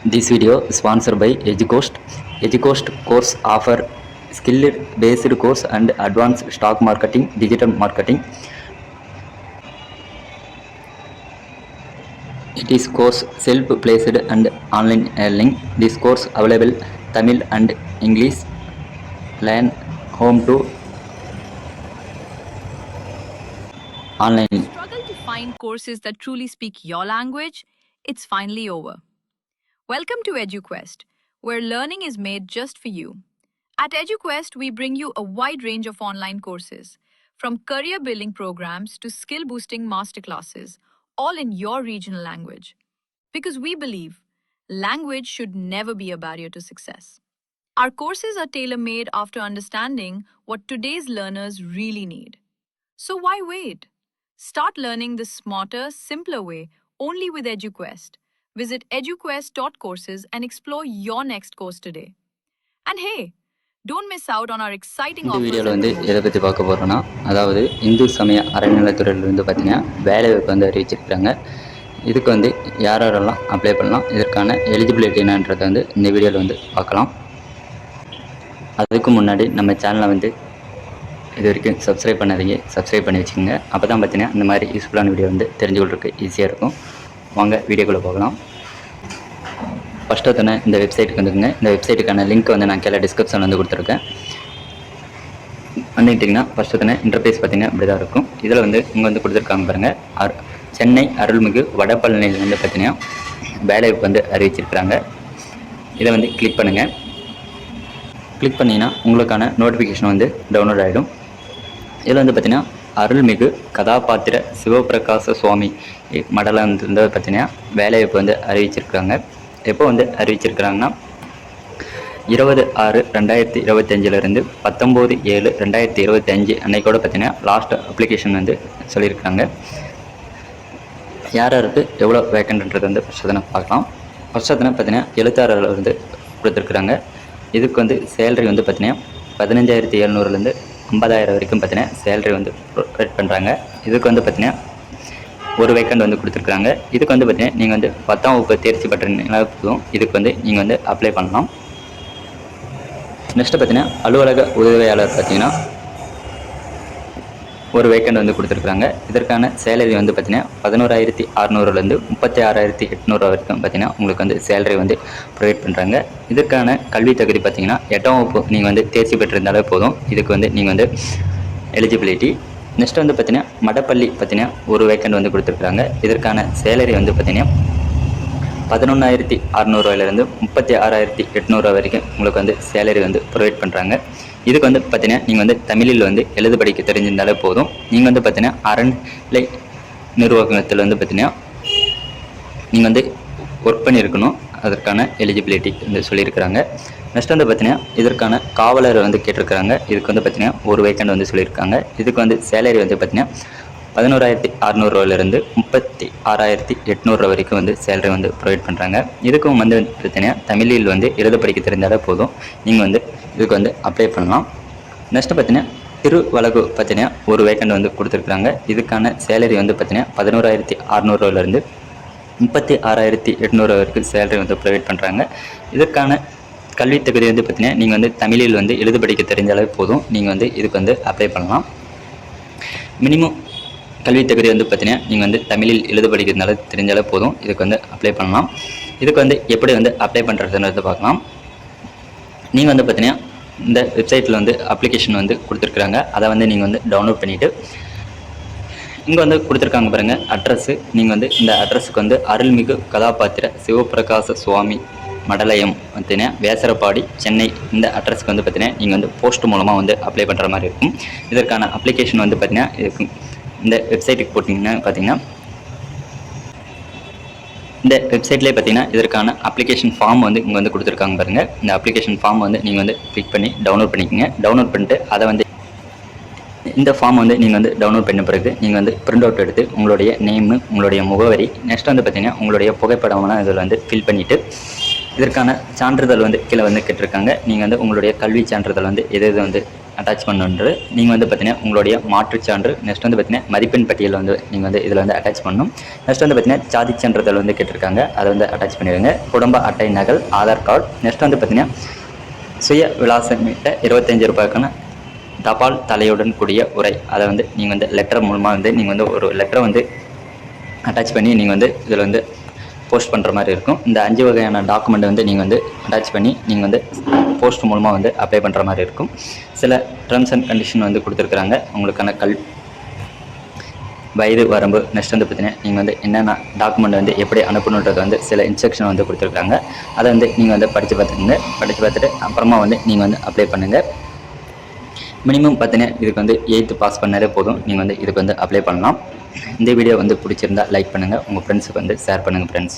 This video is sponsored by EduCoast. EduCoast course offer skill-based course and advanced stock marketing, digital marketing. It is course self-placed and online learning. This course available Tamil and English. Learn home to online. Struggle to find courses that truly speak your language? It's finally over. Welcome to EduQuest, where learning is made just for you. At EduQuest, we bring you a wide range of online courses, from career building programs to skill boosting masterclasses, all in your regional language. Because we believe language should never be a barrier to success. Our courses are tailor made after understanding what today's learners really need. So why wait? Start learning the smarter, simpler way only with EduQuest. Visit eduquest.courses and explore your next course today. And hey, don't miss out on our exciting இந்த offers வீடியோவில் and வந்து promotions. எதை பற்றி பார்க்க போகிறோன்னா, அதாவது இந்து சமய அறநிலையத்துறையில் வந்து பார்த்திங்கன்னா வேலைவாய்ப்பு வந்து அறிவிச்சிருக்கிறாங்க. இதுக்கு வந்து யாரெல்லாம் அப்ளை பண்ணலாம், இதற்கான எலிஜிபிலிட்டி என்னன்றதை வந்து இந்த வீடியோவில் வந்து பார்க்கலாம். அதுக்கு முன்னாடி நம்ம சேனலை வந்து இது வரைக்கும் சப்ஸ்கிரைப் பண்ணாதீங்க, சப்ஸ்கிரைப் பண்ணி வச்சுக்கோங்க. அப்போ தான் பார்த்தீங்கன்னா இந்த மாதிரி யூஸ்ஃபுல்லான வீடியோ வந்து தெரிஞ்சுக்கொள்றதுக்கு ஈஸியாக இருக்கும். வாங்க வீடியோக்குள்ளே போகலாம். ஃபஸ்ட்டு தானே இந்த வெப்சைட்டுக்கு வந்துக்குங்க. இந்த வெப்சைட்டுக்கான லிங்க் வந்து நான் கீழே டிஸ்கிரிப்ஷனில் வந்து கொடுத்துருக்கேன். வந்துக்கிட்டிங்கன்னா ஃபஸ்ட்டு தானே இன்டர்ஃபேஸ் பார்த்திங்கன்னா இப்படி தான் இருக்கும். இதில் வந்து இங்கே வந்து கொடுத்துருக்காங்க பாருங்கள், சென்னை அருள்மிகு வடபழனியில் வந்து பார்த்திங்கன்னா வேலைவாய்ப்பு வந்து அறிவிச்சிருக்கிறாங்க. இதை வந்து கிளிக் பண்ணுங்கள். கிளிக் பண்ணிங்கன்னா உங்களுக்கான நோட்டிஃபிகேஷன் வந்து டவுன்லோட் ஆகிடும். இதில் வந்து பார்த்திங்கன்னா அருள்மிகு கதாபாத்திர சிவபிரகாச சுவாமி மடலம் வந்து பார்த்திங்கன்னா வேலைவாய்ப்பு வந்து அறிவிச்சிருக்கிறாங்க. எப்போ வந்து அறிவிச்சிருக்கிறாங்கன்னா 20/6/2025 19/7/2025 அன்னைக்கோட பார்த்திங்கன்னா லாஸ்ட் அப்ளிகேஷன் வந்து சொல்லியிருக்காங்க. யார் யாருக்கு எவ்வளோ வேக்கன்ட்ன்றது வந்து ஃபஸ்ட்டு தானே பார்க்கலாம். ஃபஸ்ட்டு தானே பார்த்திங்கன்னா எழுத்தாளர் வந்து கொடுத்துருக்குறாங்க. இதுக்கு வந்து சேலரி வந்து பார்த்திங்கன்னா 15,700 50,000 வரைக்கும் பார்த்திங்கன்னா சேலரி வந்து ப்ரொவைட் பண்ணுறாங்க. இதுக்கு வந்து பார்த்திங்கன்னா ஒரு வேக்கண்ட் வந்து கொடுத்துருக்குறாங்க. இதுக்கு வந்து பார்த்திங்கன்னா நீங்கள் வந்து 10ஆம் வகுப்பு தேர்ச்சி பெற்றீங்கன்னா போதும் இதுக்கு வந்து நீங்கள் வந்து அப்ளை பண்ணலாம். நெக்ஸ்ட்டு பார்த்திங்கன்னா அலுவலக உதவியாளர் பார்த்திங்கன்னா ஒரு வேக்கண்ட் வந்து கொடுத்துருக்குறாங்க. இதற்கான சேலரி வந்து பார்த்திங்கன்னா 11,600 36,800 வரைக்கும் பார்த்திங்கன்னா உங்களுக்கு வந்து சேலரி வந்து ப்ரொவைட் பண்ணுறாங்க. இதற்கான கல்வி தகுதி பார்த்திங்கன்னா 8ஆம் வகுப்பு நீங்கள் வந்து தேர்ச்சி பெற்றிருந்தாலே போதும் இதுக்கு வந்து நீங்கள் வந்து எலிஜிபிலிட்டி. நெக்ஸ்ட் வந்து பார்த்திங்கன்னா மடப்பள்ளி பார்த்திங்கன்னா ஒரு வேக்கண்ட் வந்து கொடுத்துருக்குறாங்க. இதற்கான சேலரி வந்து பார்த்திங்கன்னா 11,600 36,800 வரைக்கும் உங்களுக்கு வந்து சேலரி வந்து ப்ரொவைட் பண்ணுறாங்க. இதுக்கு வந்து பார்த்திங்கன்னா நீங்கள் வந்து தமிழில் வந்து எழுத படிக்க தெரிஞ்சிருந்தாலே போதும். நீங்கள் வந்து பார்த்திங்கன்னா அறநிலை நிர்வாகத்தில் வந்து பார்த்திங்கன்னா நீங்கள் வந்து ஒர்க் பண்ணியிருக்கணும். அதற்கான எலிஜிபிலிட்டி வந்து சொல்லியிருக்கிறாங்க. நெக்ஸ்ட் வந்து பார்த்திங்கன்னா இதற்கான காவலர் வந்து கேட்டிருக்கிறாங்க. இதுக்கு வந்து பார்த்திங்கன்னா ஒரு வேக்கண்ட் வந்து சொல்லியிருக்காங்க. இதுக்கு வந்து சேலரி வந்து பார்த்திங்கன்னா 11,600 36,800 வரைக்கும் வந்து சேலரி வந்து ப்ரொவைட் பண்ணுறாங்க. இதுக்கும் வந்து பார்த்திங்கன்னா தமிழில் வந்து எழுத படிக்க தெரிந்தாலே போதும் நீங்கள் வந்து இதுக்கு வந்து அப்ளை பண்ணலாம். நெக்ஸ்ட்டு பார்த்திங்கன்னா திருவலகு பார்த்திங்கன்னா ஒரு வேக்கண்ட் வந்து கொடுத்துருக்குறாங்க. இதுக்கான சேலரி வந்து பார்த்திங்கன்னா 11,600 36,800 வரைக்கும் சேலரி வந்து ப்ரொவைட் பண்ணுறாங்க. இதற்கான கல்வி தகுதி வந்து பார்த்திங்கன்னா நீங்கள் வந்து தமிழில் வந்து எழுத படிக்க தெரிஞ்சாலே போதும் நீங்கள் வந்து இதுக்கு வந்து அப்ளை பண்ணலாம். மினிமம் கல்வி தகுதி வந்து பார்த்திங்கன்னா நீங்கள் வந்து தமிழில் எழுத படிக்கிறதுனால தெரிஞ்சாலே போதும் இதுக்கு வந்து அப்ளை பண்ணலாம். இதுக்கு வந்து எப்படி வந்து அப்ளை பண்ணுறதுன்னு பார்க்கலாம். நீங்கள் வந்து பார்த்திங்கன்னா இந்த வெப்சைட்டில் வந்து அப்ளிகேஷன் வந்து கொடுத்துருக்குறாங்க. அதை வந்து நீங்கள் வந்து டவுன்லோட் பண்ணிவிட்டு இங்கே வந்து கொடுத்துருக்காங்க பாருங்கள் அட்ரஸ்ஸு. நீங்கள் வந்து இந்த அட்ரஸுக்கு வந்து அருள்மிகு கதாபாத்திர சிவபிரகாச சுவாமி மடலயம் பார்த்திங்கன்னா வேசரப்பாடி சென்னை இந்த அட்ரஸ்க்கு வந்து பார்த்திங்கன்னா நீங்கள் வந்து போஸ்ட் மூலமாக வந்து அப்ளை பண்ணுற மாதிரி இருக்கும். இதற்கான அப்ளிகேஷன் வந்து பார்த்திங்கன்னா இதுக்கு இந்த வெப்சைட்டுக்கு போட்டிங்கன்னா பார்த்திங்கன்னா இந்த வெப்சைட்லேயே பார்த்திங்கன்னா இதற்கான அப்ளிகேஷன் ஃபார்ம் வந்து இங்கே வந்து கொடுத்துருக்காங்க பாருங்கள். இந்த அப்ளிகேஷன் ஃபார்ம் வந்து நீங்கள் வந்து கிளிக் பண்ணி டவுன்லோட் பண்ணிக்கோங்க. டவுன்லோட் பண்ணிட்டு அதை வந்து இந்த ஃபார்ம் வந்து நீங்கள் வந்து டவுன்லோட் பண்ண பிறகு நீங்கள் வந்து பிரிண்ட் அவுட் எடுத்து உங்களுடைய நேமு உங்களுடைய முகவரி நெக்ஸ்ட் வந்து பார்த்திங்கன்னா உங்களுடைய புகைப்படம்லாம் இதில் வந்து ஃபில் பண்ணிவிட்டு இதற்கான சான்றிதழ் வந்து கீழே வந்து கேட்டிருக்காங்க. நீங்கள் வந்து உங்களுடைய கல்வி சான்றிதழ் வந்து எது வந்து அட்டாச் பண்ணுன்று நீங்கள் வந்து பார்த்தீங்கன்னா உங்களுடைய மாற்றுச் சான்று, நெக்ஸ்ட் வந்து பார்த்தீங்கன்னா மதிப்பெண் பட்டியல் வந்து நீங்கள் வந்து இதில் வந்து அட்டாச் பண்ணணும். நெக்ஸ்ட் வந்து பார்த்தீங்கன்னா சாதிச் சான்றிதழ் வந்து கேட்டிருக்காங்க, அதை வந்து அட்டாச் பண்ணிடுங்க. குடும்ப அட்டை நகல், ஆதார் கார்டு, நெக்ஸ்ட் வந்து பார்த்தீங்கன்னா சுய விலாசமிட்ட 25 ரூபாய்க்கான தபால் தலையுடன் கூடிய உரை, அதை வந்து நீங்கள் வந்து லெட்டர் மூலமாக வந்து நீங்கள் வந்து ஒரு லெட்டரை வந்து அட்டாச் பண்ணி நீங்கள் வந்து இதில் வந்து போஸ்ட் பண்ணுற மாதிரி இருக்கும். இந்த 5 வகையான டாக்குமெண்ட் வந்து நீங்கள் வந்து அட்டாச் பண்ணி நீங்கள் வந்து போஸ்ட் மூலமாக வந்து அப்ளை பண்ணுற மாதிரி இருக்கும். சில டேர்ம்ஸ் அண்ட் கண்டிஷன் வந்து கொடுத்துருக்குறாங்க. உங்களுக்கான வயது வரம்பு, நெக்ஸ்ட் வந்து பார்த்தீங்கன்னா நீங்கள் வந்து என்னென்ன டாக்குமெண்ட் வந்து எப்படி அனுப்பணுன்றது வந்து சில இன்ஸ்ட்ரக்ஷன் வந்து கொடுத்துருக்காங்க. அதை வந்து நீங்கள் வந்து படித்து பார்த்துட்டு அப்புறமா வந்து நீங்கள் வந்து அப்ளை பண்ணுங்கள். மினிமம் பார்த்தீங்கன்னா இதுக்கு வந்து 8th பாஸ் பண்ணாலே போதும், நீங்கள் வந்து இதுக்கு வந்து அப்ளை பண்ணலாம். இந்த வீடியோ வந்து பிடிச்சிருந்தா லைக் பண்ணுங்கள், உங்கள் ஃப்ரெண்ட்ஸுக்கு வந்து ஷேர் பண்ணுங்கள் ஃப்ரெண்ட்ஸ்.